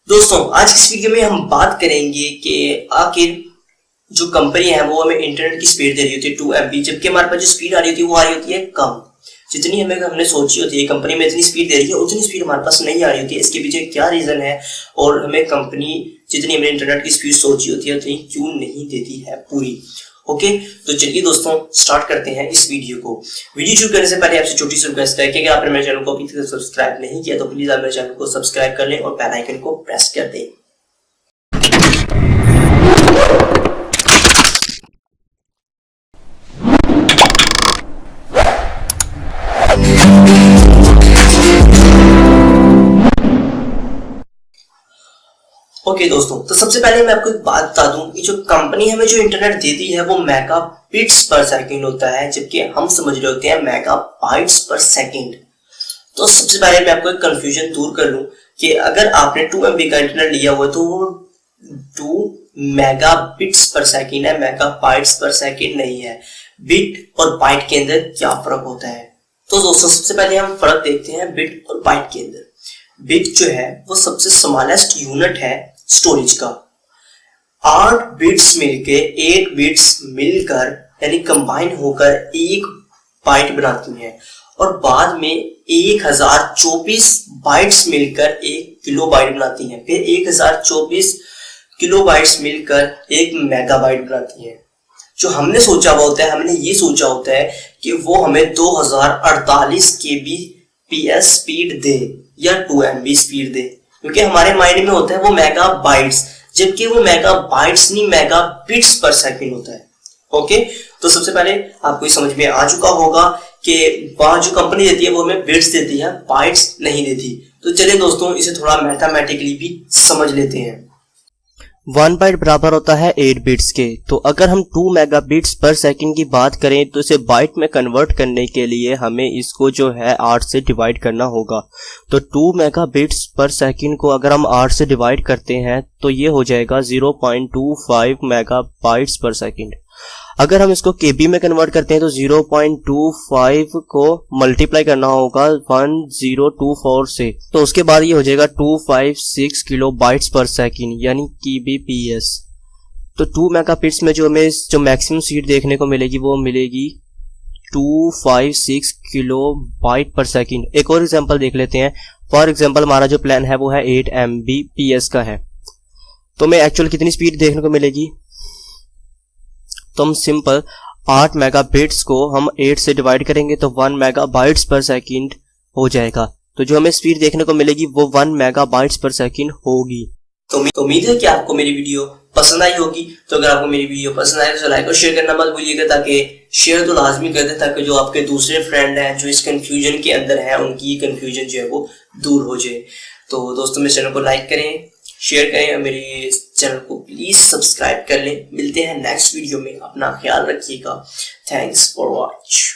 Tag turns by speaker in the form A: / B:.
A: दोस्तों आज इस वीडियो में हम बात करेंगे कि आखिर जो कंपनी है वो हमें इंटरनेट की स्पीड दे रही होती है 2 MB, जबकि हमारे पास जो स्पीड आ रही होती है वो आ रही होती है कम। जितनी हमने सोची होती है कंपनी में इतनी स्पीड दे रही है उतनी स्पीड हमारे पास नहीं आ रही होती है। इसके पीछे क्या रीजन है और हमें कंपनी जितनी हमने इंटरनेट की स्पीड सोची होती है उतनी क्यों नहीं देती है पूरी। ओके, तो चलिए दोस्तों स्टार्ट करते हैं इस वीडियो को। वीडियो शुरू करने से पहले आपसे छोटी सी रिक्वेस्ट है कि अगर आपने मेरे चैनल को अभी तक सब्सक्राइब नहीं किया तो प्लीज आप मेरे चैनल को सब्सक्राइब कर लें और बेल आइकन को प्रेस कर दें। ओके दोस्तों, तो सबसे पहले मैं आपको एक बात बता दूं कि जो कंपनी हमें जो इंटरनेट देती है वो मेगाबिट्स पर सेकंड होता है, जबकि हम समझ रहे होते हैं मेगाबाइट्स पर सेकंड। तो सबसे पहले मैं आपको एक कंफ्यूजन दूर कर लूं कि अगर आपने 2 MB का इंटरनेट लिया हुआ तो वो 2 मेगाबिट्स पर सेकंड है, मेगाबाइट्स पर सेकंड नहीं है। बिट और बाइट के अंदर क्या फर्क होता है? तो दोस्तों सबसे पहले हम फर्क देखते हैं बिट और बाइट के अंदर। बिट जो है वो सबसे स्मॉलेस्ट यूनिट है स्टोरेज का। 8 बिट्स मिलके 8 बिट्स मिलकर यानी कंबाइन होकर एक बाइट बनाती हैं और बाद में 1024 बाइट्स मिलकर एक किलोबाइट बनाती हैं, फिर 1024 किलोबाइट्स मिलकर एक मेगाबाइट बनाती हैं। जो हमने सोचा हुआ होता है, हमने ये सोचा होता है कि वो हमें 2048 kbps स्पीड दे या 2 MB स्पीड दे, क्योंकि हमारे माइंड में होता है वो मेगाबाइट्स, जबकि वो मेगाबाइट्स नहीं मेगाबिट्स पर सेकंड होता है। ओके, तो सबसे पहले आपको समझ में आ चुका होगा कि वहां जो कंपनी देती है वो हमें बिट्स देती है, बाइट्स नहीं देती। तो चलिए दोस्तों इसे थोड़ा मैथमेटिकली भी समझ लेते हैं।
B: 1 बाइट बराबर होता है 8 बिट्स के। तो अगर हम 2 मेगाबिट्स पर सेकंड की बात करें तो इसे बाइट में कन्वर्ट करने के लिए हमें इसको जो है 8 से डिवाइड करना होगा। तो 2 मेगाबिट्स पर सेकंड को अगर हम 8 से डिवाइड करते हैं तो ये हो जाएगा 0.25 मेगाबाइट्स पर सेकंड। अगर हम इसको केबी में कन्वर्ट करते हैं तो 0.25 को मल्टीप्लाई करना होगा 1024 से, तो उसके बाद ये हो जाएगा 256 किलोबाइट्स पर सेकंड यानी kbps। तो 2 मेगाबिट्स में जो हमें जो मैक्सिमम स्पीड देखने को मिलेगी वो मिलेगी 256 किलोबाइट पर सेकंड। एक और एग्जांपल देख लेते हैं। फॉर एग्जांपल हमारा जो प्लान है वो है 8 Mbps का है, तो हमें एक्चुअल कितनी स्पीड देखने को मिलेगी? तो हम सिंपल 8 मेगाबिट्स को हम 8 से डिवाइड करेंगे तो 1 मेगाबाइट्स पर सेकंड हो जाएगा। तो जो हमें स्पीड देखने को मिलेगी वो 1 मेगाबाइट्स पर सेकंड होगी।
A: तो उम्मीद है कि आपको मेरी वीडियो पसंद आई होगी। तो अगर आपको मेरी वीडियो पसंद आए तो लाइक और शेयर करना मत भूलिएगा, ताकि शेयर तो लाजमी कर दें ताकि जो आपके दूसरे फ्रेंड हैं जो इस कंफ्यूजन के अंदर है उनकी कंफ्यूजन जो है वो दूर हो जाए। तो दोस्तों मेरे चैनल को लाइक करें, शेयर करें और मेरे चैनल को प्लीज सब्सक्राइब कर लें। मिलते हैं नेक्स्ट वीडियो में, अपना ख्याल रखिएगा। Thanks for watch.